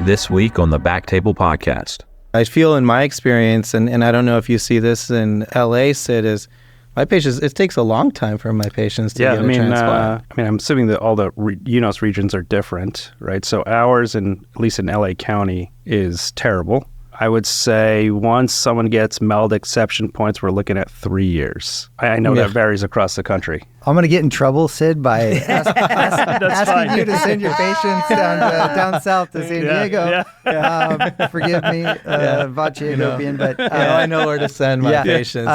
This week on the BackTable podcast. I feel in my experience, and I don't know if you see this in LA, Sid, is my patients, it takes a long time for my patients to get a transplant. I'm assuming that all the UNOS regions are different, right? So ours, at least in LA County, is terrible. I would say once someone gets MELD exception points, we're looking at 3 years. I know that varies across the country. I'm going to get in trouble, Sid, by asking you to send your patients down south to San Diego. Forgive me, Vachegopian, but I know where to send my patients.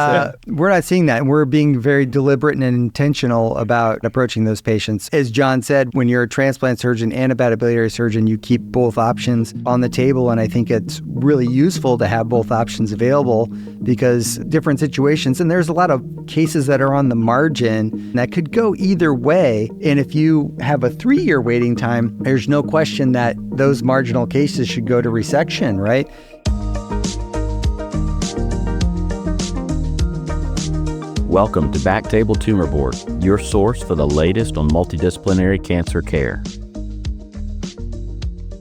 We're not seeing that. We're being very deliberate and intentional about approaching those patients. As John said, when you're a transplant surgeon and a hepatobiliary surgeon, you keep both options on the table, and I think it's really useful to have both options available because different situations, and there's a lot of cases that are on the margin that could go either way. And if you have a 3-year waiting time, there's no question that those marginal cases should go to resection, right? Welcome to BackTable Tumor Board, your source for the latest on multidisciplinary cancer care.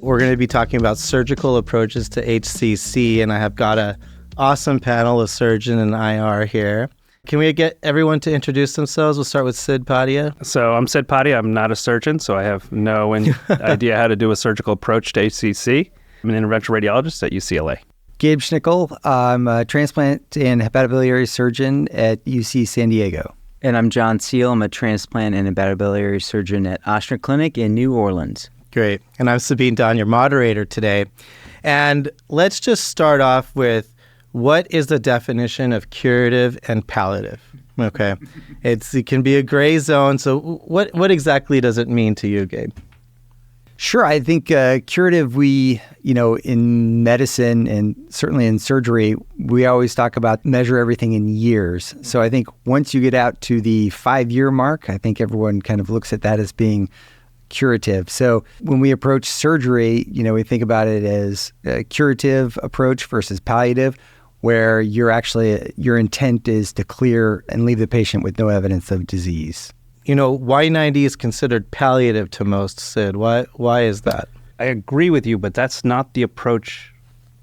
We're going to be talking about surgical approaches to HCC, and I have got an awesome panel of surgeon and IR here. Can we get everyone to introduce themselves? We'll start with Sid Padia. So I'm Sid Padia. I'm not a surgeon, so I have no idea how to do a surgical approach to HCC. I'm an interventional radiologist at UCLA. Gabe Schnickel. I'm a transplant and hepatobiliary surgeon at UC San Diego. And I'm John Seal. I'm a transplant and hepatobiliary surgeon at Ochsner Clinic in New Orleans. Great. And I'm Sabeen Dhand, your moderator today. And let's just start off with what is the definition of curative and palliative? Okay. It can be a gray zone. So what exactly does it mean to you, Gabe? Sure. I think curative, in medicine and certainly in surgery, we always talk about measure everything in years. So I think once you get out to the 5-year mark, I think everyone kind of looks at that as being curative. So when we approach surgery, we think about it as a curative approach versus palliative, where your intent is to clear and leave the patient with no evidence of disease. Y90 is considered palliative to most, Sid. Why is that? I agree with you, but that's not the approach.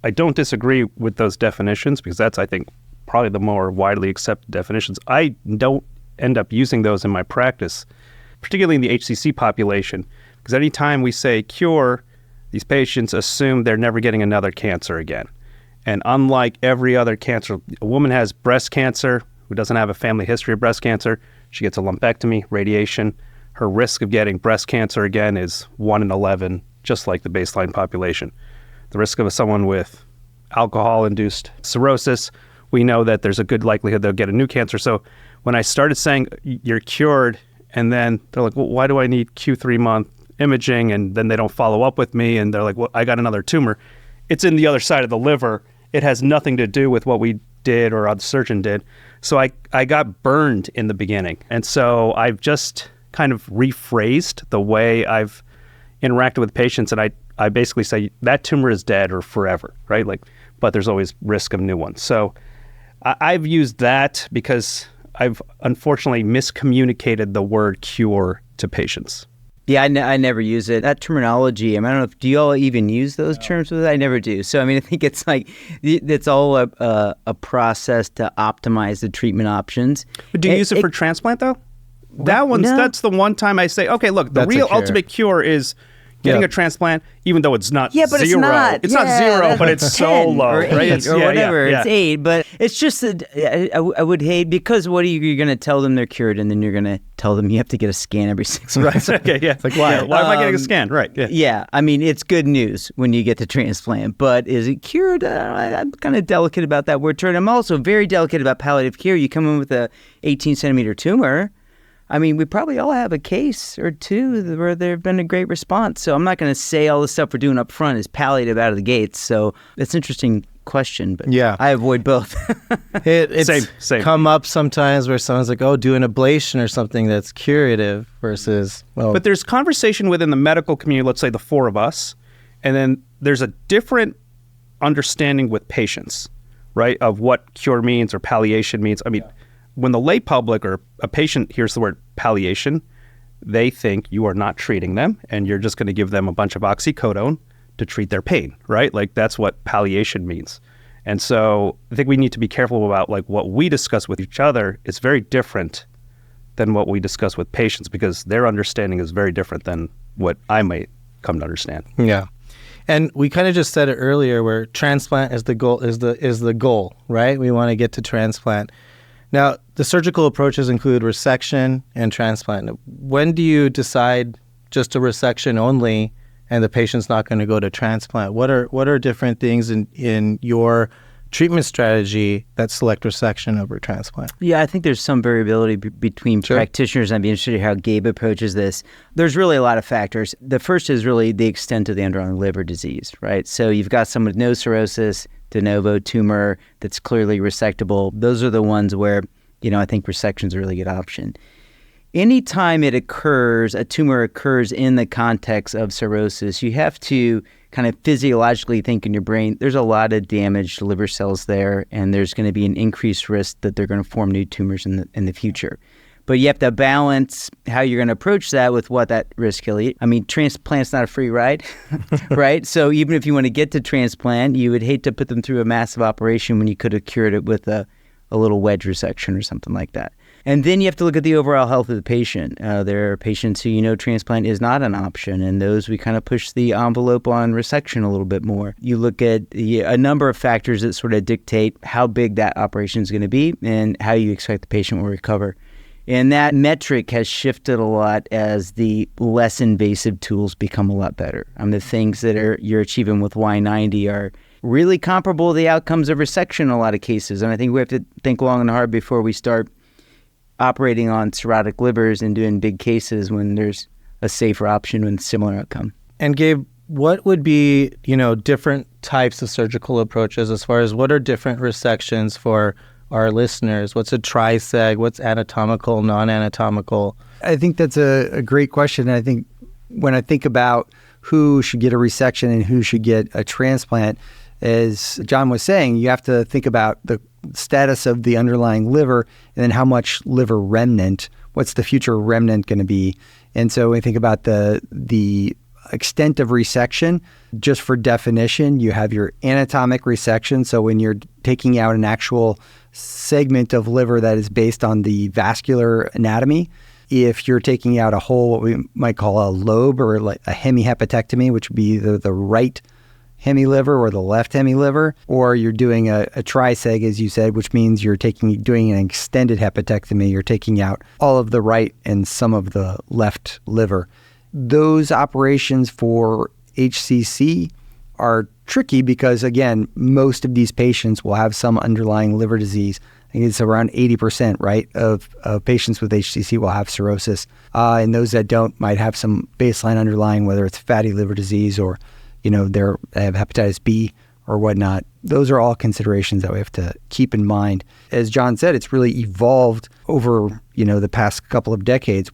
I don't disagree with those definitions because that's, I think, probably the more widely accepted definitions. I don't end up using those in my practice, particularly in the HCC population, because anytime we say cure, these patients assume they're never getting another cancer again. And unlike every other cancer, a woman has breast cancer who doesn't have a family history of breast cancer. She gets a lumpectomy, radiation. Her risk of getting breast cancer again is 1 in 11, just like the baseline population. The risk of someone with alcohol-induced cirrhosis, we know that there's a good likelihood they'll get a new cancer. So when I started saying you're cured, and then they're like, well, why do I need Q3-month imaging? And then they don't follow up with me, and they're like, well, I got another tumor. It's in the other side of the liver. It has nothing to do with what we did or the surgeon did. So I got burned in the beginning. And so I've just kind of rephrased the way I've interacted with patients. And I basically say that tumor is dead or forever, right? But there's always risk of new ones. So I've used that because I've unfortunately miscommunicated the word cure to patients. Yeah, I never use it. That terminology, I don't know, do you all even use those terms with it? I never do. So, I think it's like, it's all a process to optimize the treatment options. But do you use it for transplant, though? That's the one time I say, okay, look, the real ultimate cure is getting a transplant, even though it's not but zero. It's not zero, but it's so low. Or 8 right? or whatever. It's 8. But it's just that I would hate, because what are you going to tell them they're cured, and then you're going to tell them you have to get a scan every 6 months. Right. Okay, yeah. It's like, why? Why am I getting a scan? Right. Yeah. It's good news when you get the transplant, but is it cured? I'm kind of delicate about that word turn. I'm also very delicate about palliative care. You come in with a 18-centimeter tumor. We probably all have a case or two where there have been a great response. So I'm not going to say all the stuff we're doing up front is palliative out of the gates. So it's an interesting question, but I avoid both. It's same. Come up sometimes where someone's like, do an ablation or something that's curative versus, But there's conversation within the medical community, let's say the 4 of us, and then there's a different understanding with patients, right, of what cure means or palliation means. When the lay public or a patient hears the word palliation, they think you are not treating them and you're just going to give them a bunch of oxycodone to treat their pain, right? Like that's what palliation means. And so I think we need to be careful about like what we discuss with each other is very different than what we discuss with patients because their understanding is very different than what I might come to understand. Yeah. And we kind of just said it earlier where transplant is the goal, right? We want to get to transplant. Now, the surgical approaches include resection and transplant. When do you decide just a resection only and the patient's not going to go to transplant? What are different things in your treatment strategy that select resection over transplant? Yeah, I think there's some variability between practitioners. I'd be interested in how Gabe approaches this. There's really a lot of factors. The first is really the extent of the underlying liver disease, right? So you've got someone with no cirrhosis, de novo tumor that's clearly resectable. Those are the ones where, I think resection is a really good option. Anytime a tumor occurs in the context of cirrhosis, you have to kind of physiologically think in your brain, there's a lot of damaged liver cells there, and there's going to be an increased risk that they're going to form new tumors in the future. But you have to balance how you're going to approach that with what that risk will eat. I mean, transplant's not a free ride, right? So even if you want to get to transplant, you would hate to put them through a massive operation when you could have cured it with a little wedge resection or something like that. And then you have to look at the overall health of the patient. There are patients who transplant is not an option, and those we kind of push the envelope on resection a little bit more. You look at a number of factors that sort of dictate how big that operation is going to be and how you expect the patient will recover. And that metric has shifted a lot as the less invasive tools become a lot better. The things that you're achieving with Y90 are really comparable to the outcomes of resection in a lot of cases. And I think we have to think long and hard before we start operating on cirrhotic livers and doing big cases when there's a safer option with similar outcome. And Gabe, what would be, different types of surgical approaches as far as what are different resections for our listeners? What's a triseg? What's anatomical, non-anatomical? I think that's a great question. And I think when I think about who should get a resection and who should get a transplant, as John was saying, you have to think about the status of the underlying liver and then how much liver remnant, what's the future remnant going to be? And so when we think about the extent of resection, just for definition, you have your anatomic resection. So when you're taking out an actual segment of liver that is based on the vascular anatomy, if you're taking out a whole, what we might call a lobe or like a hemihepatectomy, which would be either the right hemiliver or the left hemiliver, or you're doing a triseg, as you said, which means you're doing an extended hepatectomy. You're taking out all of the right and some of the left liver. Those operations for HCC are tricky because, again, most of these patients will have some underlying liver disease. I think it's around 80%, right, of patients with HCC will have cirrhosis. And those that don't might have some baseline underlying, whether it's fatty liver disease or they have hepatitis B or whatnot. Those are all considerations that we have to keep in mind. As John said, it's really evolved over, the past couple of decades,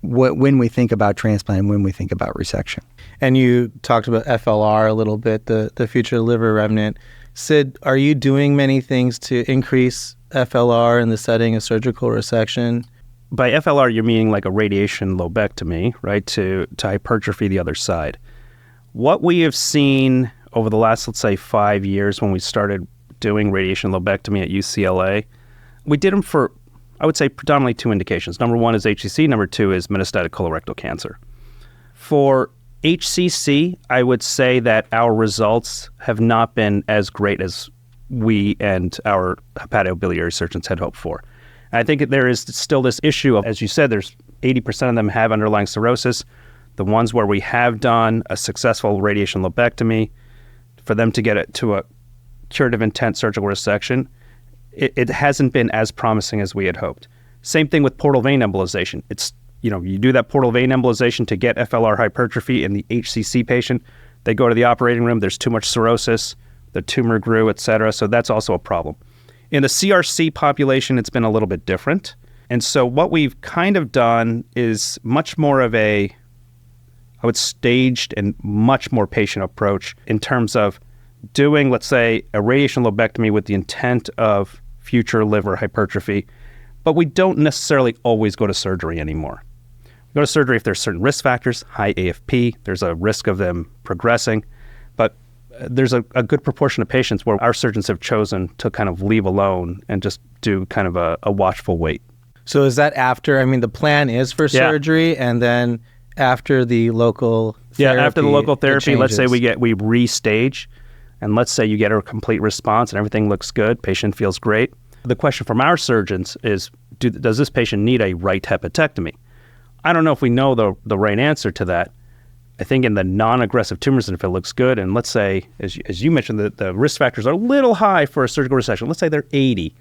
when we think about transplant and when we think about resection. And you talked about FLR a little bit, the future liver remnant. Sid, are you doing many things to increase FLR in the setting of surgical resection? By FLR, you're meaning like a radiation lobectomy, right, to hypertrophy the other side. What we have seen over the last, let's say, 5 years when we started doing radiation lobectomy at UCLA, we did them for, I would say, predominantly two indications. Number one is HCC. Number two is metastatic colorectal cancer. For HCC, I would say that our results have not been as great as we and our hepatobiliary surgeons had hoped for. I think there is still this issue of, as you said, there's 80% of them have underlying cirrhosis. The ones where we have done a successful radiation lobectomy, for them to get it to a curative intent surgical resection, it hasn't been as promising as we had hoped. Same thing with portal vein embolization. It's, you do that portal vein embolization to get FLR hypertrophy in the HCC patient. They go to the operating room, there's too much cirrhosis, the tumor grew, et cetera. So that's also a problem. In the CRC population, it's been a little bit different. And so what we've kind of done is much more of a, I would staged and much more patient approach in terms of doing, let's say, a radiation lobectomy with the intent of future liver hypertrophy, but we don't necessarily always go to surgery anymore. Go to surgery if there's certain risk factors, high AFP, there's a risk of them progressing. But there's a good proportion of patients where our surgeons have chosen to kind of leave alone and just do kind of a watchful wait. So is that after, the plan is for surgery, and then after the local therapy, after the local therapy, let's say we restage, and let's say you get a complete response and everything looks good, patient feels great. The question from our surgeons is, does this patient need a right hepatectomy? I don't know if we know the right answer to that. I think in the non-aggressive tumors, and if it looks good, and let's say, as you mentioned, the risk factors are a little high for a surgical resection. Let's say they're 80.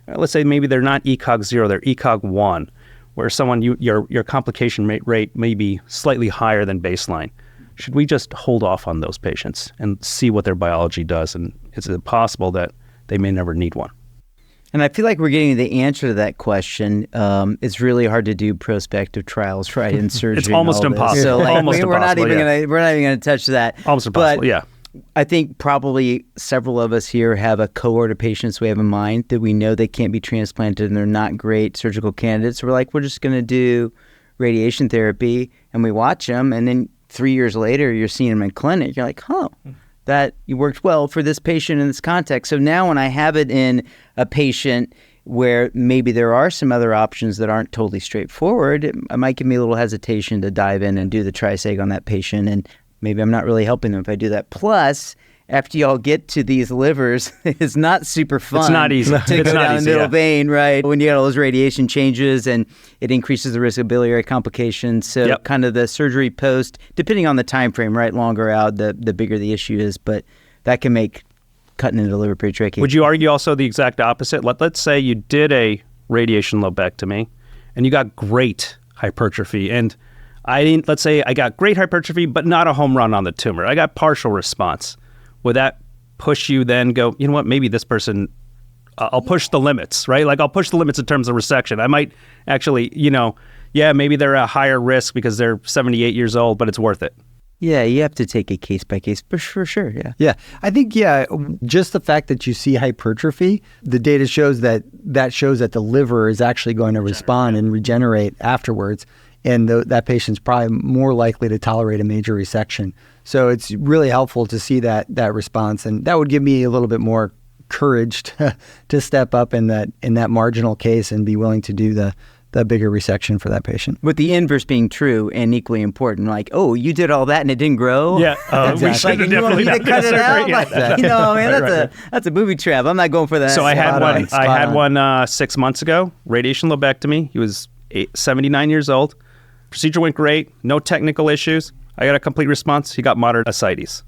Let's say maybe they're not ECOG 0, they're ECOG 1, where your complication rate may be slightly higher than baseline. Should we just hold off on those patients and see what their biology does? And is it possible that they may never need one? And I feel like we're getting the answer to that question. It's really hard to do prospective trials, right, in surgery. It's almost impossible. So We're not even going to touch that. Almost impossible. But I think probably several of us here have a cohort of patients we have in mind that we know they can't be transplanted and they're not great surgical candidates. We're like, we're just going to do radiation therapy, and we watch them, and then 3 years later, you're seeing them in clinic. You're like, that worked well for this patient in this context. So now when I have it in a patient where maybe there are some other options that aren't totally straightforward, it might give me a little hesitation to dive in and do the triseg on that patient, and maybe I'm not really helping them if I do that. Plus, after y'all get to these livers, it's not super fun. It's not easy. To go down the middle vein, right? When you get all those radiation changes, and it increases the risk of biliary complications. So kind of the surgery post, depending on the time frame, right? Longer out, the bigger the issue is. But that can make cutting into the liver pretty tricky. Would you argue also the exact opposite? Let's say you did a radiation lobectomy and you got great hypertrophy, and let's say I got great hypertrophy, but not a home run on the tumor. I got partial response. Would that push you then go, you know what, maybe this person, I'll push the limits, right? Like I'll push the limits in terms of resection. I might actually, maybe they're a higher risk because they're 78 years old, but it's worth it. Yeah, you have to take it case by case, for sure, yeah. Yeah, I think, just the fact that you see hypertrophy, the data shows that the liver is actually going to respond and regenerate afterwards. And that patient's probably more likely to tolerate a major resection. So it's really helpful to see that response, and that would give me a little bit more courage to step up in that marginal case and be willing to do the bigger resection for that patient. With the inverse being true and equally important, like, oh, you did all that and it didn't grow? Yeah, we should have definitely done cut it out? Yeah, that's a booby trap. I'm not going for that. So I had one 6 months ago, radiation lobectomy. He was 79 years old. Procedure went great, no technical issues. I got a complete response. He got moderate ascites.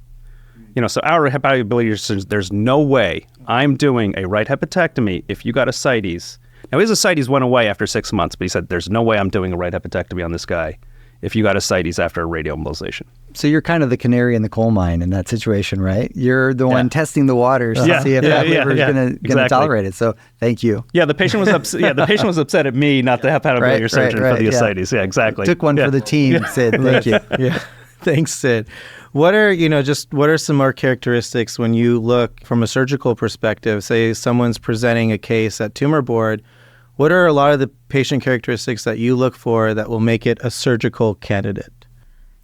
So our hepatobiliary surgeons, there's no way I'm doing a right hepatectomy if you got ascites. Now, his ascites went away after 6 months, but he said, there's no way I'm doing a right hepatectomy on this guy if you got ascites after a radioembolization. So you're kind of the canary in the coal mine in that situation, right? You're the one testing the waters to see if that liver is going to tolerate it. So thank you. Yeah, the patient was upset. The patient was upset at me, not the hepatobiliary surgeon for the ascites. Yeah, exactly. Took one for the team, Sid. Thank you. Yeah, thanks, Sid. What are some more characteristics when you look from a surgical perspective? Say someone's presenting a case at tumor board. What are a lot of the patient characteristics that you look for that will make it a surgical candidate?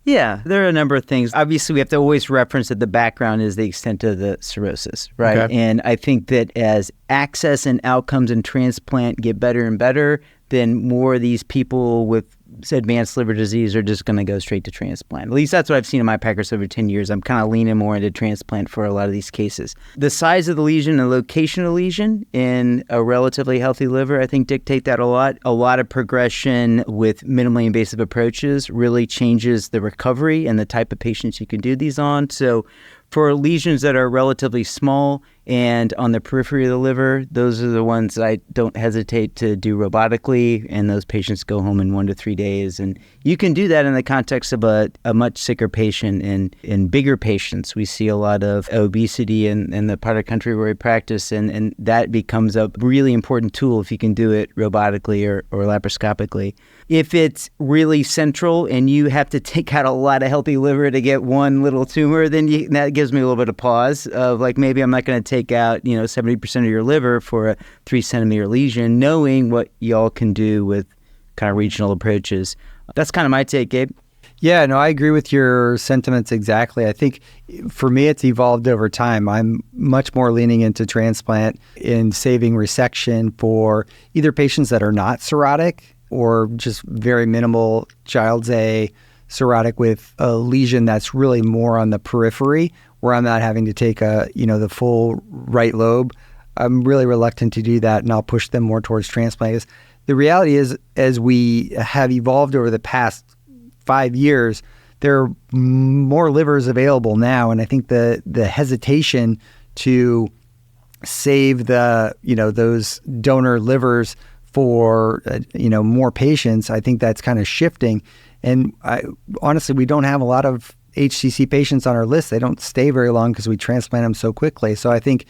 Yeah, there are a number of things. Obviously, we have to always reference that the background is the extent of the cirrhosis, right? Okay. And I think that as access and outcomes in transplant get better and better, then more of these people with advanced liver disease are just going to go straight to transplant. At least that's what I've seen in my practice over 10 years. I'm kind of leaning more into transplant for a lot of these cases. The size of the lesion and location of the lesion in a relatively healthy liver, I think, dictate that a lot. A lot of progression with minimally invasive approaches really changes the recovery and the type of patients you can do these on. So for lesions that are relatively small and on the periphery of the liver, those are the ones that I don't hesitate to do robotically, and those patients go home in 1 to 3 days. And you can do that in the context of a much sicker patient. And in bigger patients, we see a lot of obesity in the part of the country where we practice, and that becomes a really important tool if you can do it robotically or laparoscopically. If it's really central and you have to take out a lot of healthy liver to get one little tumor, then that gives me a little bit of pause of like, maybe I'm not going to take out 70% of your liver for a 3 centimeter lesion, knowing what y'all can do with kind of regional approaches. That's kind of my take, Gabe. Yeah, no, I agree with your sentiments exactly. I think for me, it's evolved over time. I'm much more leaning into transplant in saving resection for either patients that are not cirrhotic or just very minimal Child's A cirrhotic with a lesion that's really more on the periphery, where I'm not having to take the full right lobe. I'm really reluctant to do that, and I'll push them more towards transplant. The reality is, as we have evolved over the past 5 years, there are more livers available now, and I think the hesitation to save those donor livers for more patients, I think that's kind of shifting. And honestly, we don't have a lot of HCC patients on our list. They don't stay very long because we transplant them so quickly. So I think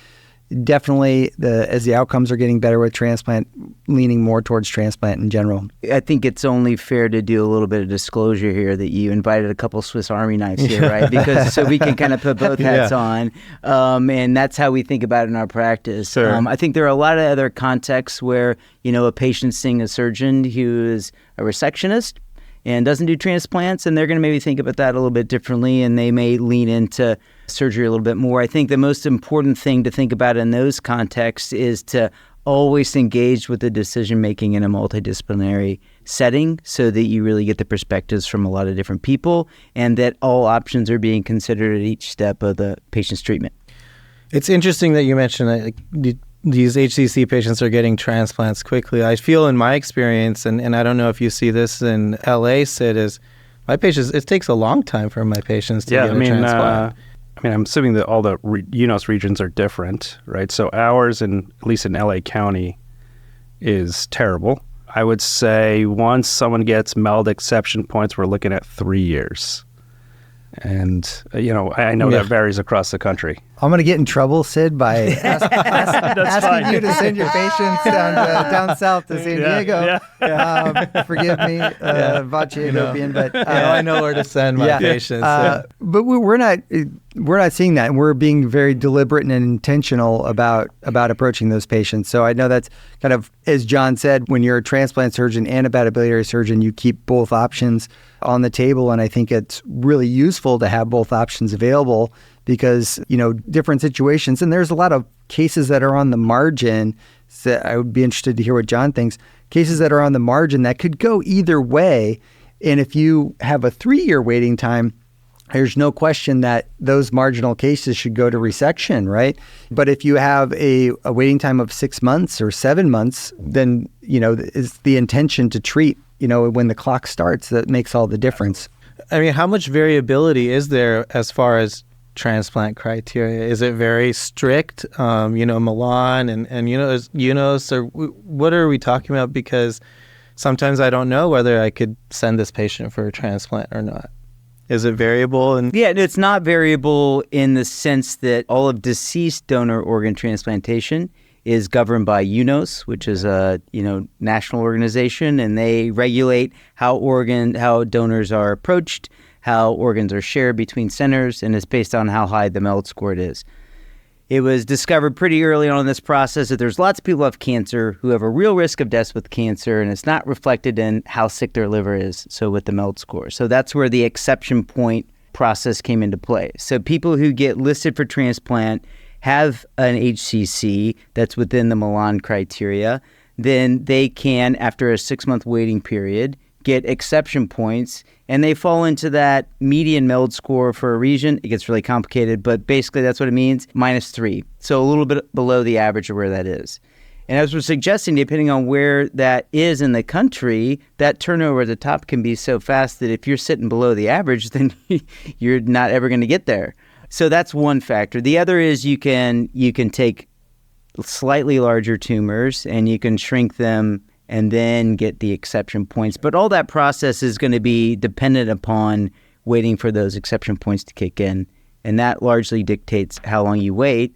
definitely as the outcomes are getting better with transplant, leaning more towards transplant in general. I think it's only fair to do a little bit of disclosure here that you invited a couple Swiss Army knives here, right? Because so we can kind of put both hats on. And that's how we think about it in our practice. Sure. I think there are a lot of other contexts where, a patient's seeing a surgeon who is a resectionist and doesn't do transplants, and they're going to maybe think about that a little bit differently, and they may lean into surgery a little bit more. I think the most important thing to think about in those contexts is to always engage with the decision-making in a multidisciplinary setting so that you really get the perspectives from a lot of different people and that all options are being considered at each step of the patient's treatment. It's interesting that you mentioned that these HCC patients are getting transplants quickly. I feel in my experience, and I don't know if you see this in LA, Sid, is my patients, it takes a long time for my patients to get a transplant. I'm assuming that all the UNOS regions are different, right? So ours, at least in LA County, is terrible. I would say once someone gets MELD exception points, we're looking at 3 years. And, I know that varies across the country. I'm going to get in trouble, Sid, by asking you to send your patients down south to San Diego. Yeah. Forgive me, Vache, but I know where to send my patients. But we're not seeing that, and we're being very deliberate and intentional about approaching those patients. So I know that's kind of, as John said, when you're a transplant surgeon and a hepatobiliary surgeon, you keep both options on the table, and I think it's really useful to have both options available because, different situations, and there's a lot of cases that are on the margin. So I would be interested to hear what John thinks. Cases that are on the margin that could go either way, and if you have a 3-year waiting time, there's no question that those marginal cases should go to resection, right? But if you have a waiting time of 6 months or 7 months, then, it's the intention to treat, when the clock starts, that makes all the difference. I mean, how much variability is there as far as transplant criteria? Is it very strict, Milan and UNOS, or what are we talking about? Because sometimes I don't know whether I could send this patient for a transplant or not. Is it variable? Yeah, it's not variable in the sense that all of deceased donor organ transplantation is governed by UNOS, which is a national organization, and they regulate how donors are approached, how organs are shared between centers, and it's based on how high the MELD score it is. It was discovered pretty early on in this process that there's lots of people who have cancer who have a real risk of death with cancer, and it's not reflected in how sick their liver is, so with the MELD score. So that's where the exception point process came into play. So people who get listed for transplant have an HCC that's within the Milan criteria, then they can, after a 6-month waiting period, get exception points, and they fall into that median MELD score for a region. It gets really complicated, but basically that's what it means, -3. So a little bit below the average of where that is. And as we're suggesting, depending on where that is in the country, that turnover at the top can be so fast that if you're sitting below the average, then you're not ever going to get there. So that's one factor. The other is you can take slightly larger tumors and you can shrink them and then get the exception points. But all that process is going to be dependent upon waiting for those exception points to kick in. And that largely dictates how long you wait,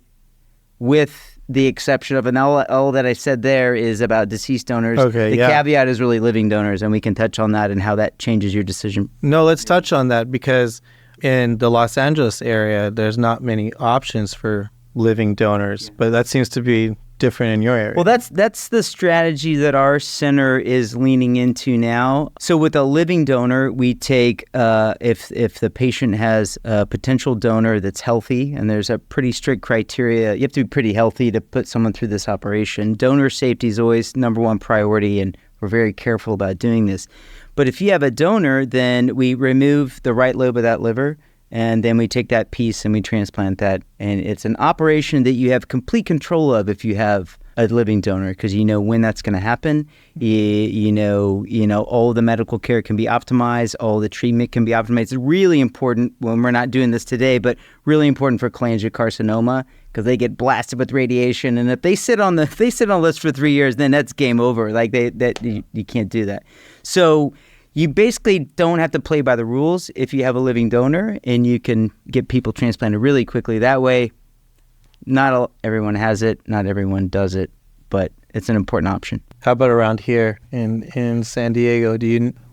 with the exception of, and all that I said there is about deceased donors. Okay, the caveat is really living donors, and we can touch on that and how that changes your decision. No, let's touch on that because in the Los Angeles area, there's not many options for living donors, but that seems to be different in your area? Well, that's the strategy that our center is leaning into now. So with a living donor, we take if the patient has a potential donor that's healthy, and there's a pretty strict criteria. You have to be pretty healthy to put someone through this operation. Donor safety is always number one priority, and we're very careful about doing this. But if you have a donor, then we remove the right lobe of that liver, and then we take that piece and we transplant that. And it's an operation that you have complete control of if you have a living donor, because you know when that's going to happen. You know, all the medical care can be optimized, all the treatment can be optimized. It's really important when we're not doing this today, but really important for cholangiocarcinoma, because they get blasted with radiation, and if they sit on the list for 3 years, then that's game over. Like you can't do that. So you basically don't have to play by the rules if you have a living donor, and you can get people transplanted really quickly that way. Not everyone has it, not everyone does it, but it's an important option. How about around here in San Diego?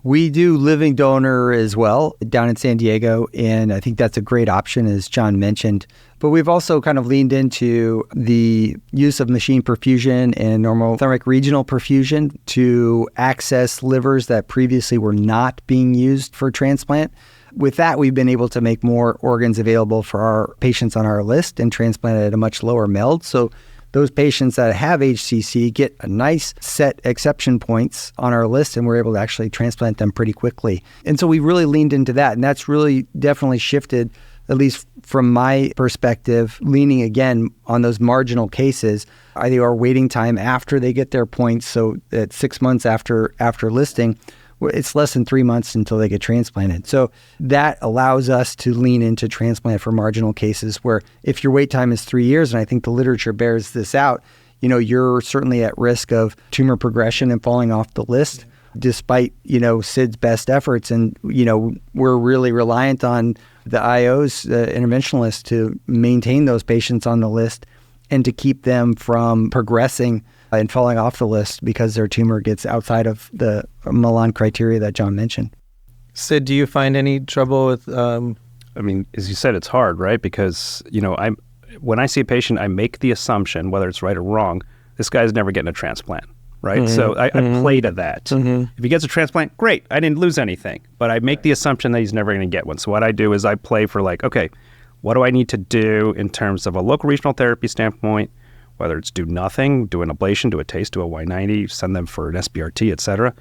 We do living donor as well down in San Diego, and I think that's a great option, as John mentioned. But we've also kind of leaned into the use of machine perfusion and normothermic regional perfusion to access livers that previously were not being used for transplant. With that, we've been able to make more organs available for our patients on our list and transplant at a much lower MELD. So those patients that have HCC get a nice set exception points on our list, and we're able to actually transplant them pretty quickly. And so we really leaned into that, and that's really definitely shifted, at least from my perspective, leaning again on those marginal cases. Either our waiting time after they get their points, so at 6 months after listing, it's less than 3 months until they get transplanted. So that allows us to lean into transplant for marginal cases where if your wait time is 3 years, and I think the literature bears this out, you're certainly at risk of tumor progression and falling off the list, despite, SID's best efforts. And, we're really reliant on the IOs, interventionalists, to maintain those patients on the list and to keep them from progressing and falling off the list because their tumor gets outside of the Milan criteria that John mentioned. Sid, do you find any trouble with... I mean, as you said, it's hard, right? Because, when I see a patient, I make the assumption, whether it's right or wrong, this guy's never getting a transplant, right? Mm-hmm. So I play to that. Mm-hmm. If he gets a transplant, great, I didn't lose anything. But I make the assumption that he's never going to get one. So what I do is I play for okay, what do I need to do in terms of a local regional therapy standpoint, whether it's do nothing, do an ablation, do a taste, do a Y90, send them for an SBRT, et cetera,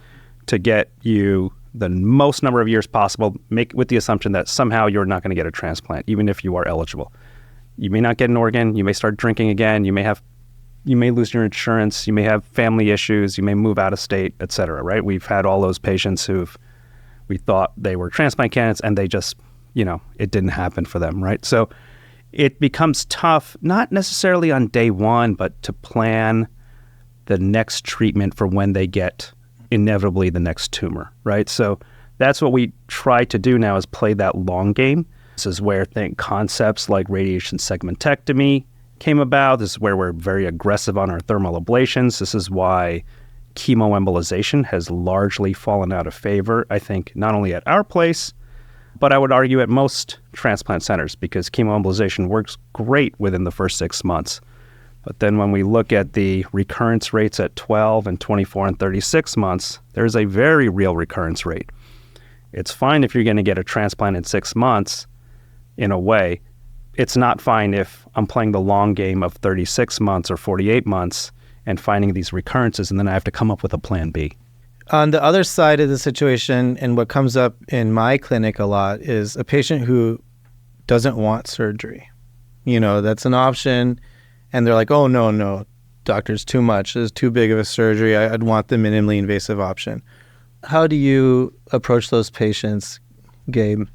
to get you the most number of years possible, make with the assumption that somehow you're not going to get a transplant, even if you are eligible. You may not get an organ, you may start drinking again, you may lose your insurance, you may have family issues, you may move out of state, et cetera, right? We've had all those patients we thought they were transplant candidates and they just, it didn't happen for them, right? So it becomes tough, not necessarily on day one, but to plan the next treatment for when they get inevitably the next tumor, right? So that's what we try to do now, is play that long game. This is where concepts like radiation segmentectomy came about. This is where we're very aggressive on our thermal ablations. This is why chemoembolization has largely fallen out of favor, I think, not only at our place, but I would argue at most transplant centers, because chemoembolization works great within the first 6 months. But then when we look at the recurrence rates at 12 and 24 and 36 months, there's a very real recurrence rate. It's fine if you're going to get a transplant in 6 months, in a way. It's not fine if I'm playing the long game of 36 months or 48 months and finding these recurrences, and then I have to come up with a plan B. On the other side of the situation, and what comes up in my clinic a lot, is a patient who doesn't want surgery. That's an option, and they're like, oh, no, doctor's too much. It's too big of a surgery. I'd want the minimally invasive option. How do you approach those patients, Gabe?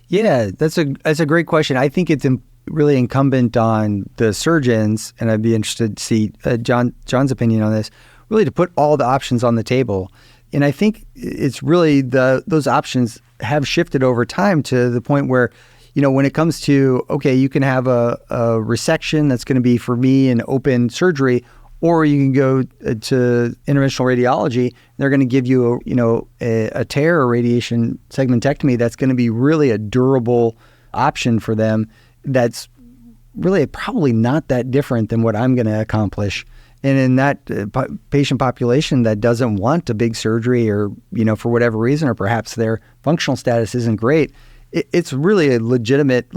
Yeah, that's a great question. I think it's really incumbent on the surgeons, and I'd be interested to see John's opinion on this, really to put all the options on the table. And I think it's really those options have shifted over time to the point where, when it comes to, okay, you can have a resection that's going to be, for me, an open surgery, or you can go to interventional radiology. They're going to give you a tear or radiation segmentectomy that's going to be really a durable option for them. That's really probably not that different than what I'm going to accomplish. And in that patient population that doesn't want a big surgery or, for whatever reason, or perhaps their functional status isn't great, it's really a legitimate,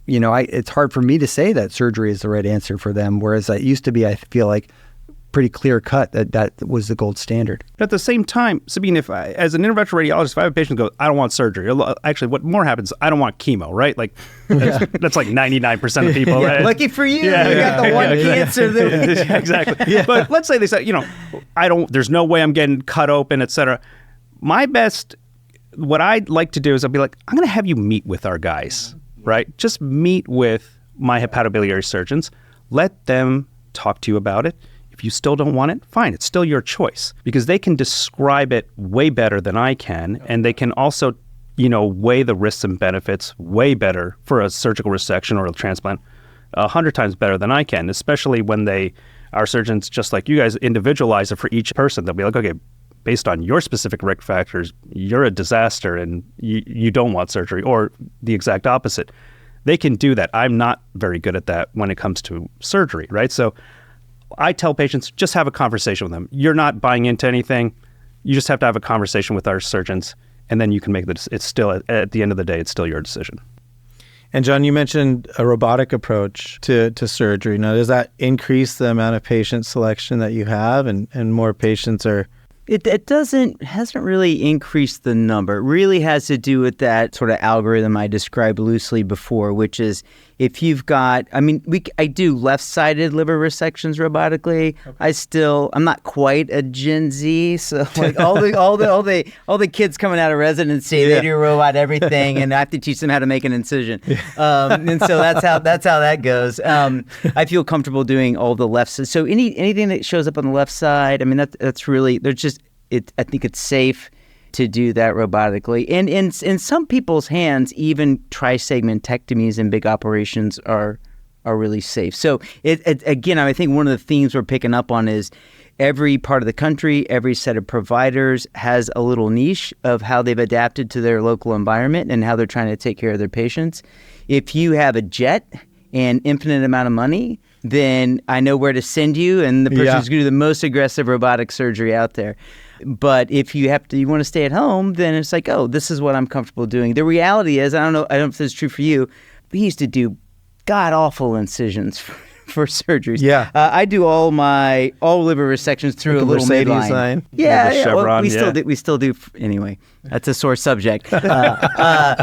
it's hard for me to say that surgery is the right answer for them, whereas it used to be, I feel like, pretty clear cut that was the gold standard. But at the same time, Sabeen, as an interventional radiologist, if I have a patient who goes, I don't want surgery, actually what more happens, I don't want chemo, right? Like that's like 99% of people. Right? Lucky for you, you got the one cancer. Exactly. Yeah. But let's say they say, there's no way I'm getting cut open, et cetera. What I'd like to do is I'll be like, I'm going to have you meet with our guys, right? Just meet with my hepatobiliary surgeons. Let them talk to you about it. If you still don't want it, fine. It's still your choice because they can describe it way better than I can. And they can also, weigh the risks and benefits way better for a surgical resection or a transplant 100 times better than I can, especially when our surgeons, just like you guys, individualize it for each person. They'll be like, okay, based on your specific risk factors, you're a disaster and you don't want surgery, or the exact opposite. They can do that. I'm not very good at that when it comes to surgery, right? So I tell patients, just have a conversation with them. You're not buying into anything. You just have to have a conversation with our surgeons, and then you can make it's still, at the end of the day, it's still your decision. And John, you mentioned a robotic approach to surgery. Now, does that increase the amount of patient selection that you have and more patients are... It hasn't really increased the number. It really has to do with that sort of algorithm I described loosely before, which is if you've got, I do left-sided liver resections robotically. Okay. I'm not quite a Gen Z, so like all the kids coming out of residency, they do robot everything, and I have to teach them how to make an incision. And so that's how that goes. I feel comfortable doing all the left side. So anything that shows up on the left side, that's really, I think it's safe to do that robotically. And in some people's hands, even trisegmentectomies and big operations are really safe. So again, I think one of the themes we're picking up on is every part of the country, every set of providers has a little niche of how they've adapted to their local environment and how they're trying to take care of their patients. If you have a jet and infinite amount of money, then I know where to send you, and the person's going to do the most aggressive robotic surgery out there. But if you want to stay at home, then it's like, oh, this is what I'm comfortable doing. The reality is, I don't know if this is true for you, we used to do god-awful incisions for surgeries. Yeah. I do all liver resections through a little Mercedes midline. line. Yeah, Chevron, we still do. Anyway, that's a sore subject. Our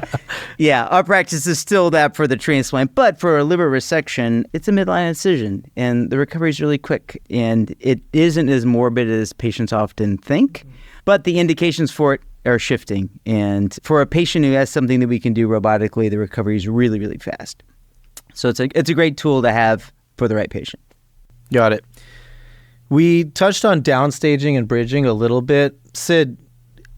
practice is still that for the transplant, but for a liver resection, it's a midline incision, and the recovery is really quick, and it isn't as morbid as patients often think, but the indications for it are shifting. And for a patient who has something that we can do robotically, the recovery is really, really fast. So it's a great tool to have for the right patient. Got it. We touched on downstaging and bridging a little bit. Sid,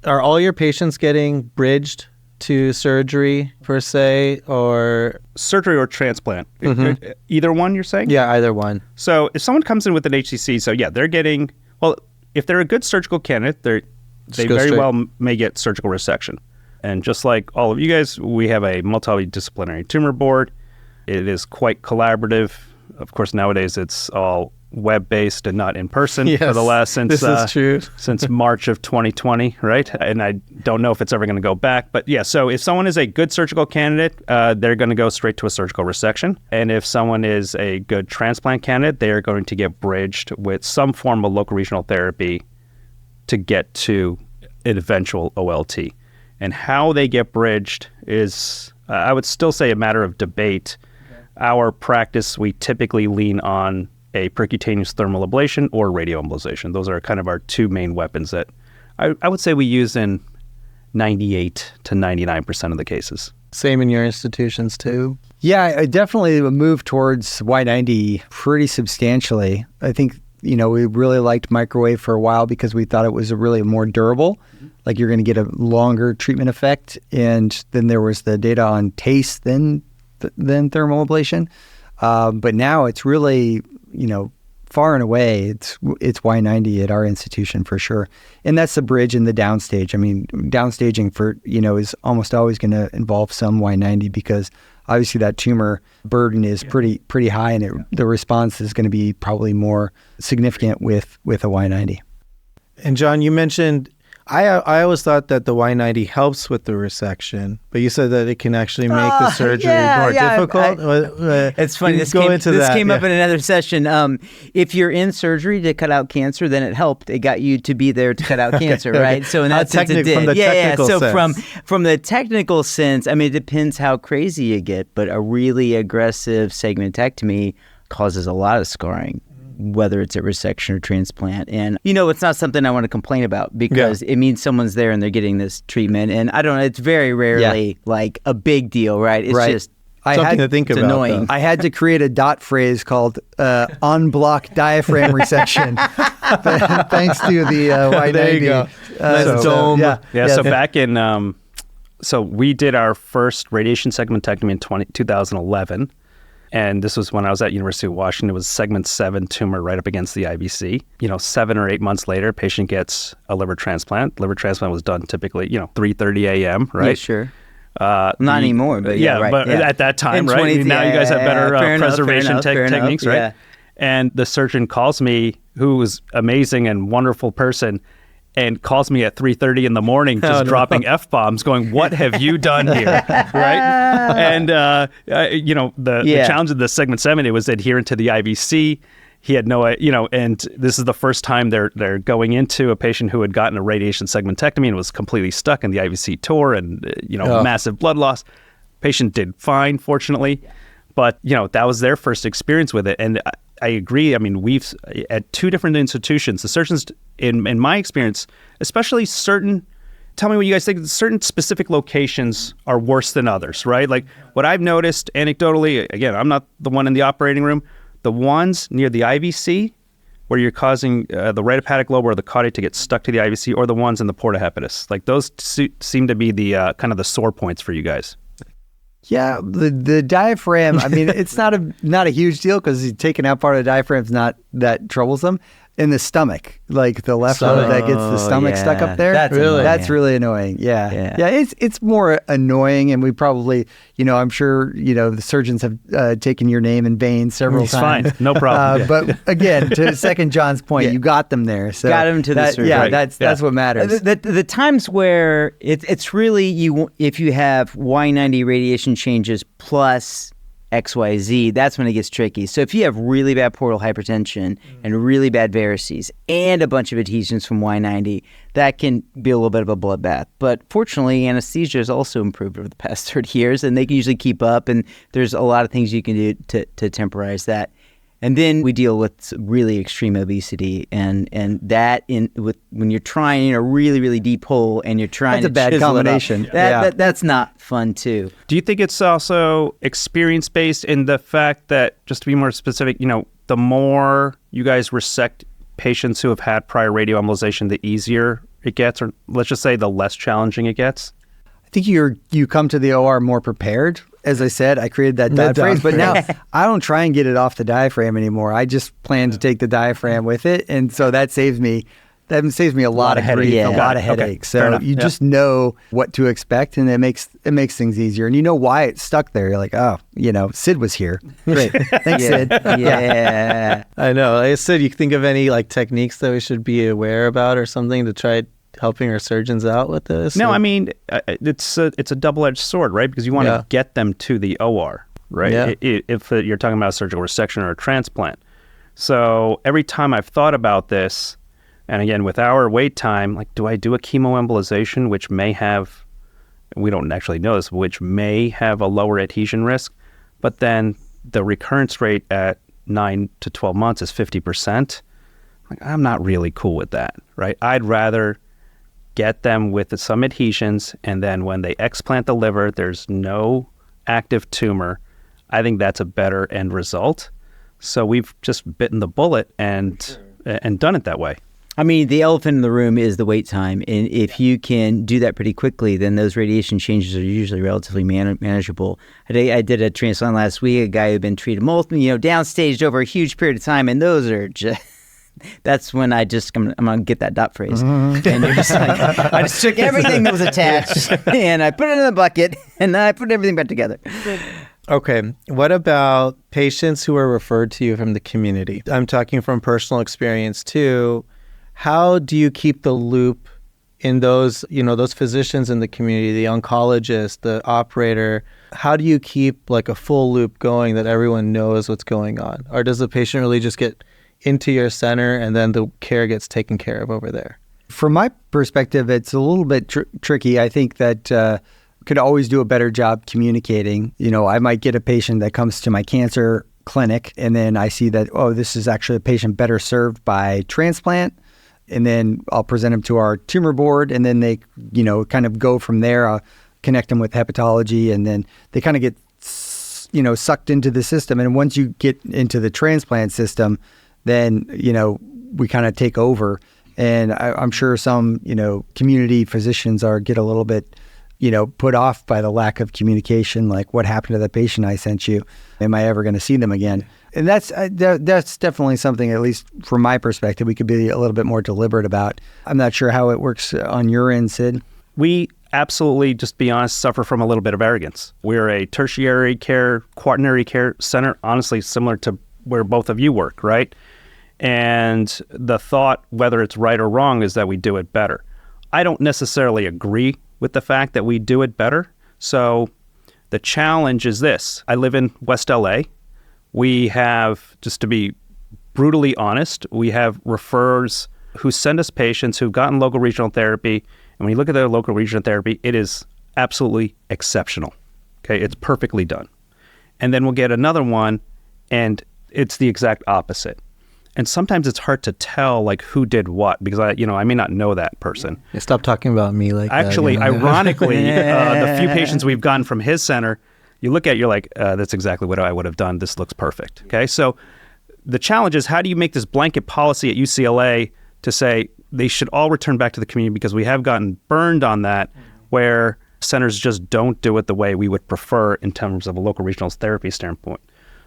are all your patients getting bridged to surgery per se, or surgery or transplant? Mm-hmm. Either one, you're saying? Yeah, either one. So if someone comes in with an HCC, they're getting, if they're a good surgical candidate, they very well may get surgical resection. And just like all of you guys, we have a multidisciplinary tumor board. It is quite collaborative. Of course, nowadays it's all web-based and not in person for the last since March of 2020, right? And I don't know if it's ever going to go back. But so if someone is a good surgical candidate, they're going to go straight to a surgical resection. And if someone is a good transplant candidate, they are going to get bridged with some form of local regional therapy to get to an eventual OLT. And how they get bridged is, I would still say, a matter of debate. Our practice, we typically lean on a percutaneous thermal ablation or radioembolization. Those are kind of our two main weapons that I would say we use in 98 to 99% of the cases. Same in your institutions too? Yeah, I definitely moved towards Y90 pretty substantially. I think, we really liked microwave for a while because we thought it was really more durable. Like you're going to get a longer treatment effect. And then there was the data on taste than thermal ablation. But now it's really, far and away, it's Y90 at our institution for sure. And that's the bridge and the downstage. Downstaging for, is almost always going to involve some Y90 because obviously that tumor burden is pretty high, and the response is going to be probably more significant with a Y90. And John, you mentioned, I always thought that the Y90 helps with the resection, but you said that it can actually make the surgery more difficult. It's funny. This came up in another session. If you're in surgery to cut out cancer, then it helped. It got you to be there to cut out cancer, right? So in that sense, it did. From the technical So sense. from the technical sense, I mean, it depends how crazy you get, but a really aggressive segmentectomy causes a lot of scarring, whether it's a resection or transplant. And, it's not something I want to complain about because it means someone's there and they're getting this treatment. And I don't know, it's very rarely like a big deal, right? It's just something to think about. Annoying. I had to create a dot phrase called on-block diaphragm resection, thanks to the Y90. There you go. Dome. So back in, so we did our first radiation segmentectomy in 2011. And this was when I was at University of Washington. It was segment 7 tumor right up against the IVC. 7 or 8 months later, patient gets a liver transplant. Liver transplant was done typically, 3:30 a.m., right? Yeah, sure. Not anymore, but right. But at that time, right? Now you guys have better preservation techniques, right? Yeah. And the surgeon calls me, who was amazing and wonderful person, and calls me at 3:30 in the morning, just dropping F-bombs, going, "What have you done here?" Right? And the challenge of the segment 7, it was adherent to the IVC. He had no, and this is the first time they're going into a patient who had gotten a radiation segmentectomy and was completely stuck, and the IVC tore, and massive blood loss. Patient did fine, fortunately, but that was their first experience with it, and I agree. I mean, we've at 2 different institutions, the surgeons, in my experience, especially tell me what you guys think, certain specific locations are worse than others, right? Like what I've noticed anecdotally, again, I'm not the one in the operating room, the ones near the IVC where you're causing the right hepatic lobe or the caudate to get stuck to the IVC, or the ones in the porta hepatis. Like those seem to be the kind of the sore points for you guys. Yeah, the diaphragm, I mean, it's not a huge deal because taking out part of the diaphragm is not that troublesome. In the stomach, like the left one that gets the stomach stuck up there, that's really annoying. Yeah. It's more annoying, and we probably, I'm sure, the surgeons have taken your name in vain several times. Fine, no problem. But again, to second John's point, you got them there. So got them to the surgery. Yeah, that's what matters. The times where it's really if you have Y90 radiation changes plus XYZ, that's when it gets tricky. So if you have really bad portal hypertension and really bad varices and a bunch of adhesions from Y90, that can be a little bit of a bloodbath. But fortunately, anesthesia has also improved over the past 30 years, and they can usually keep up, and there's a lot of things you can do to temporize that. And then we deal with really extreme obesity, and that when you're trying a really, really deep hole and you're trying that's a bad combination. That's not fun too. Do you think it's also experience-based in the fact that, just to be more specific, the more you guys resect patients who have had prior radioembolization, the easier it gets, or let's just say the less challenging it gets? I think you come to the OR more prepared. As I said, I created that diaphragm, but now I don't try and get it off the diaphragm anymore. I just plan to take the diaphragm with it, and so that saves me a lot of grief, a lot of headaches. Okay. So you just know what to expect, and it makes things easier, and you know why it's stuck there. You're like, Sid was here. Great, thanks, Sid. Yeah, I know. Sid, you think of any techniques that we should be aware about or something to try helping our surgeons out with this? No, I mean, it's a double-edged sword, right? Because you want to get them to the OR, right? Yeah. If you're talking about a surgical resection or a transplant. So every time I've thought about this, and again, with our wait time, do I do a chemoembolization, which may have, we don't actually know this, which may have a lower adhesion risk, but then the recurrence rate at 9 to 12 months is 50%. I'm not really cool with that, right? I'd rather get them with some adhesions, and then when they explant the liver, there's no active tumor. I think that's a better end result. So we've just bitten the bullet and done it that way. I mean, the elephant in the room is the wait time, and if you can do that pretty quickly, then those radiation changes are usually relatively manageable. I did a transplant last week, a guy who had been treated multiple, downstaged over a huge period of time, and those are just... That's when I'm going to get that dot phrase. And you're just like, I just took everything that was attached and I put it in the bucket and I put everything back together. Okay. What about patients who are referred to you from the community? I'm talking from personal experience too. How do you keep the loop in those, those physicians in the community, the oncologist, the operator? How do you keep like a full loop going that everyone knows what's going on? Or does the patient really just get into your center and then the care gets taken care of over there? From my perspective, it's a little bit tricky. I think that could always do a better job communicating. I might get a patient that comes to my cancer clinic, and then I see that, this is actually a patient better served by transplant. And then I'll present them to our tumor board, and then they, kind of go from there. I'll connect them with hepatology, and then they kind of get, sucked into the system. And once you get into the transplant system, then, we kind of take over. And I'm sure some, community physicians get a little bit, put off by the lack of communication, like what happened to that patient I sent you? Am I ever going to see them again? And that's definitely something, at least from my perspective, we could be a little bit more deliberate about. I'm not sure how it works on your end, Sid. We absolutely, just be honest, suffer from a little bit of arrogance. We're a tertiary care, quaternary care center, honestly similar to where both of you work, right? And the thought, whether it's right or wrong, is that we do it better. I don't necessarily agree with the fact that we do it better. So the challenge is this. I live in West LA. We have, just to be brutally honest, we have referrers who send us patients who've gotten local regional therapy. And when you look at their local regional therapy, it is absolutely exceptional. Okay, it's perfectly done. And then we'll get another one, and it's the exact opposite. And sometimes it's hard to tell like who did what, because I may not know that person. Yeah, stop talking about me like Actually, that. Ironically, the few patients we've gotten from his center, you look at, you're like, that's exactly what I would have done. This looks perfect. Okay, so the challenge is, how do you make this blanket policy at UCLA to say they should all return back to the community, because we have gotten burned on that, where centers just don't do it the way we would prefer in terms of a local regional therapy standpoint.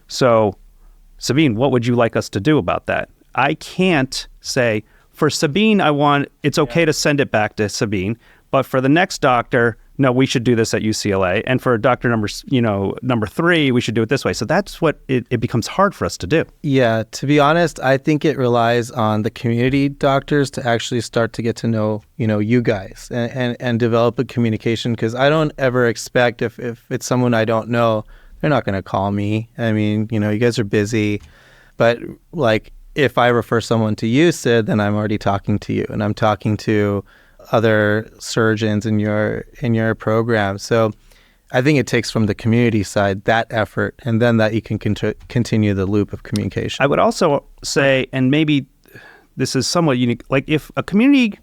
So, Sabeen, what would you like us to do about that? I can't say, for Sabeen, it's okay to send it back to Sabeen, but for the next doctor, no, we should do this at UCLA. And for doctor number 3, we should do it this way. So that's what it becomes hard for us to do. Yeah, to be honest, I think it relies on the community doctors to actually start to get to know, you guys and develop a communication, because I don't ever expect, if it's someone I don't know, they're not going to call me. I mean, you guys are busy. But like, if I refer someone to you, Sid, then I'm already talking to you, and I'm talking to other surgeons in your program. So I think it takes from the community side that effort, and then that you can continue the loop of communication. I would also say, and maybe this is somewhat unique, like if a community,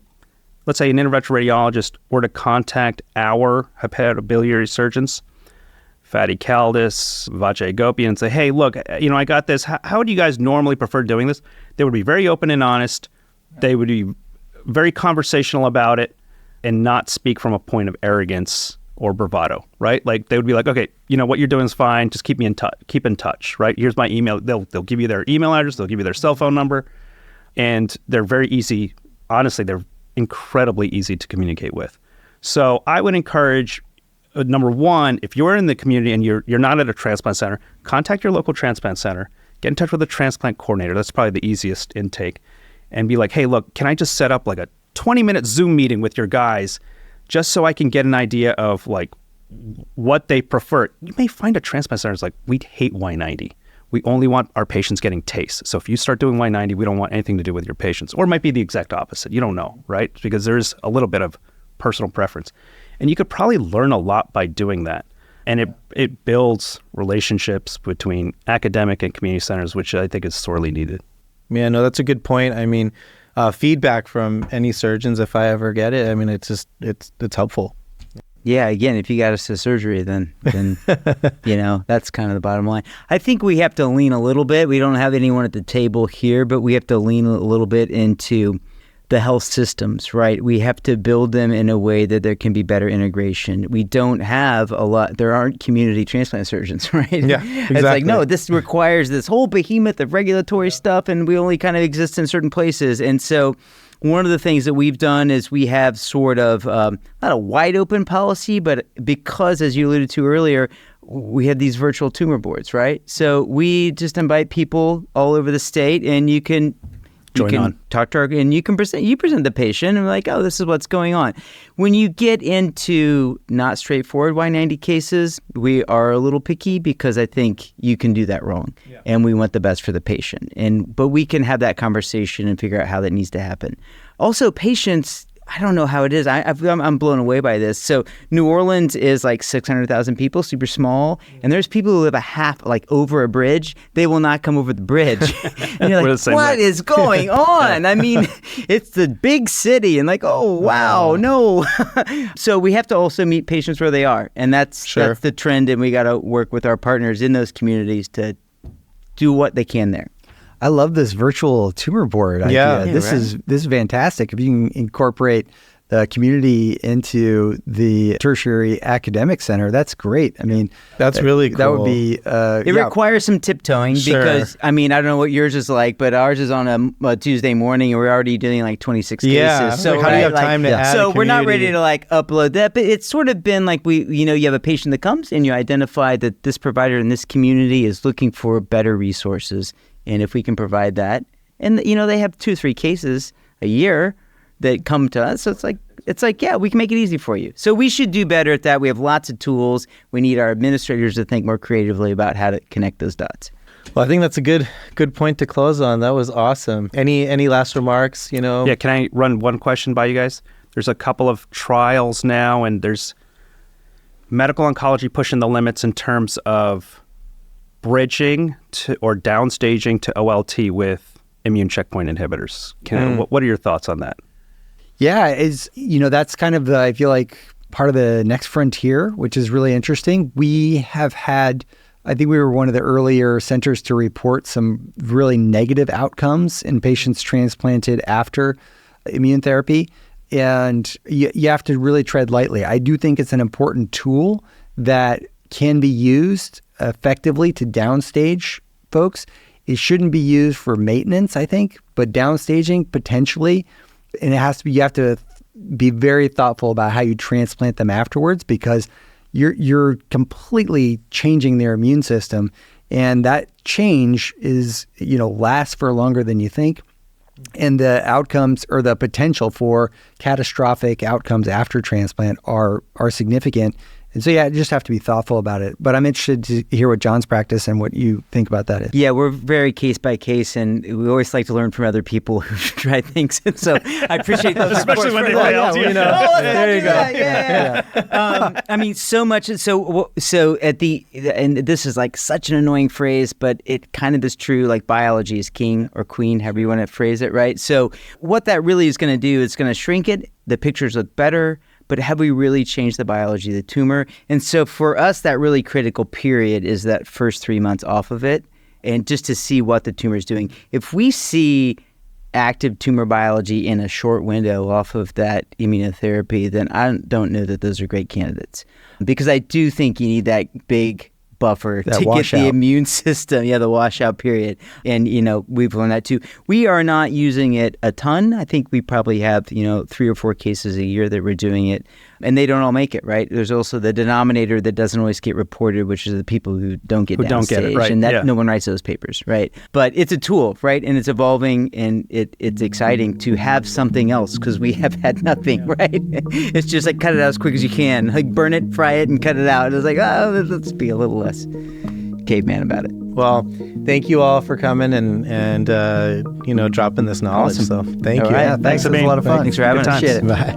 let's say an interventional radiologist, were to contact our hepatobiliary surgeons, Fatty Caldis, Vajay Gopi, and say, hey, look, I got this. How do you guys normally prefer doing this? They would be very open and honest. They would be very conversational about it and not speak from a point of arrogance or bravado, right? Like they would be like, okay, what you're doing is fine. Just keep in touch, right? Here's my email. They'll give you their email address. They'll give you their cell phone number, and they're very easy. Honestly, they're incredibly easy to communicate with. So I would encourage, number one, if you're in the community and you're not at a transplant center, contact your local transplant center. Get in touch with a transplant coordinator. That's probably the easiest intake. And be like, hey, look, can I just set up like a 20-minute Zoom meeting with your guys just so I can get an idea of like what they prefer? You may find a transplant center is like, we hate Y90. We only want our patients getting TACE. So if you start doing Y90, we don't want anything to do with your patients. Or it might be the exact opposite. You don't know, right? Because there's a little bit of personal preference. And you could probably learn a lot by doing that. And it builds relationships between academic and community centers, which I think is sorely needed. Yeah, no, that's a good point. I mean, feedback from any surgeons, if I ever get it, I mean, it's helpful. Yeah, again, if you got us to surgery, then that's kind of the bottom line. I think we have to lean a little bit. We don't have anyone at the table here, but we have to lean a little bit into the health systems, right? We have to build them in a way that there can be better integration. We don't have there aren't community transplant surgeons, right? Yeah, exactly. It's like, no, this requires this whole behemoth of regulatory stuff, and we only kind of exist in certain places. And so one of the things that we've done is we have sort of not a wide open policy, but because, as you alluded to earlier, we have these virtual tumor boards, right? So we just invite people all over the state, and you can talk to and you present the patient, and we're like, oh, this is what's going on. When you get into not straightforward Y90 cases, we are a little picky because I think you can do that wrong, and we want the best for the patient. But we can have that conversation and figure out how that needs to happen. Also, patients, I don't know how it is. I'm blown away by this. So New Orleans is like 600,000 people, super small. And there's people who live over a bridge. They will not come over the bridge. And you're like, what is going on? I mean, it's the big city. And like, oh, wow, no. So we have to also meet patients where they are. And that's the trend. And we got to work with our partners in those communities to do what they can there. I love this virtual tumor board idea. This is fantastic. If you can incorporate the community into the tertiary academic center, that's great. I mean, that's really cool. That would be. It requires some tiptoeing because, I mean, I don't know what yours is like, but ours is on a Tuesday morning, and we're already doing like 26 cases. So how do you have time to add So a we're not ready community? to like upload that, but it's sort of been like you have a patient that comes and you identify that this provider in this community is looking for better resources. And if we can provide that, and they have 2-3 cases a year that come to us, so it's like, yeah, we can make it easy for you. So we should do better at that. We have lots of tools. We need our administrators to think more creatively about how to connect those dots. Well, I think that's a good point to close on. That was awesome. Any last remarks? Yeah, can I run one question by you guys? There's a couple of trials now, and there's medical oncology pushing the limits in terms of bridging or downstaging to OLT with immune checkpoint inhibitors. What are your thoughts on that? Yeah, that's kind of I feel like part of the next frontier, which is really interesting. We have had, I think we were one of the earlier centers to report some really negative outcomes in patients transplanted after immune therapy. And you have to really tread lightly. I do think it's an important tool that can be used effectively to downstage folks. It shouldn't be used for maintenance, I think, but downstaging potentially. And you have to be very thoughtful about how you transplant them afterwards, because you're completely changing their immune system, and that change is lasts for longer than you think. And the outcomes or the potential for catastrophic outcomes after transplant are significant. And so, you just have to be thoughtful about it. But I'm interested to hear what John's practice and what you think about that is. Yeah, we're very case by case, and we always like to learn from other people who try things. And so I appreciate those especially when they reports. fail. There you go. Yeah. I mean, so much. So at the and this is like such an annoying phrase, but it kind of is true. Like biology is king or queen, however you want to phrase it, right? So what that really is going to do is going to shrink it. The pictures look better. But have we really changed the biology of the tumor? And so for us, that really critical period is that first 3 months off of it, and just to see what the tumor is doing. If we see active tumor biology in a short window off of that immunotherapy, then I don't know that those are great candidates. Because I do think you need that big buffer to get the immune system, the washout period. And, we've learned that too. We are not using it a ton. I think we probably have, 3 or 4 cases a year that we're doing it. And they don't all make it, right? There's also the denominator that doesn't always get reported, which is the people who don't get downstage. Right. And no one writes those papers, right? But it's a tool, right? And it's evolving, and it's exciting to have something else, because we have had nothing, right? It's just like cut it out as quick as you can. Like burn it, fry it, and cut it out. It's like, let's be a little less caveman about it. Well, thank you all for coming and dropping this knowledge. Awesome. So thank you. Right. Yeah, thanks. It was a lot of fun. Thanks for having us. Shit. Bye.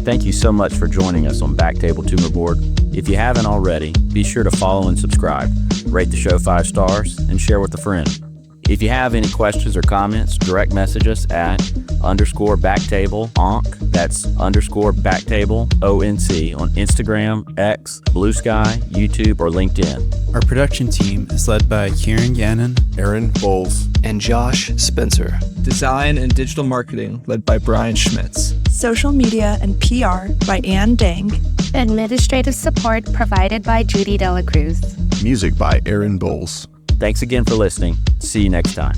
Thank you so much for joining us on BackTable Tumor Board. If you haven't already, be sure to follow and subscribe, rate the show 5 stars, and share with a friend. If you have any questions or comments, direct message us at _BackTable ONC. That's _BackTable ONC on Instagram, X, Blue Sky, YouTube, or LinkedIn. Our production team is led by Kieran Gannon, Aaron Bowles, and Josh Spencer. Design and digital marketing led by Brian Schmitz. Social media and PR by Ann Dang. Administrative support provided by Judy Dela Cruz. music by Aaron Bowles. Thanks again for listening. See you next time.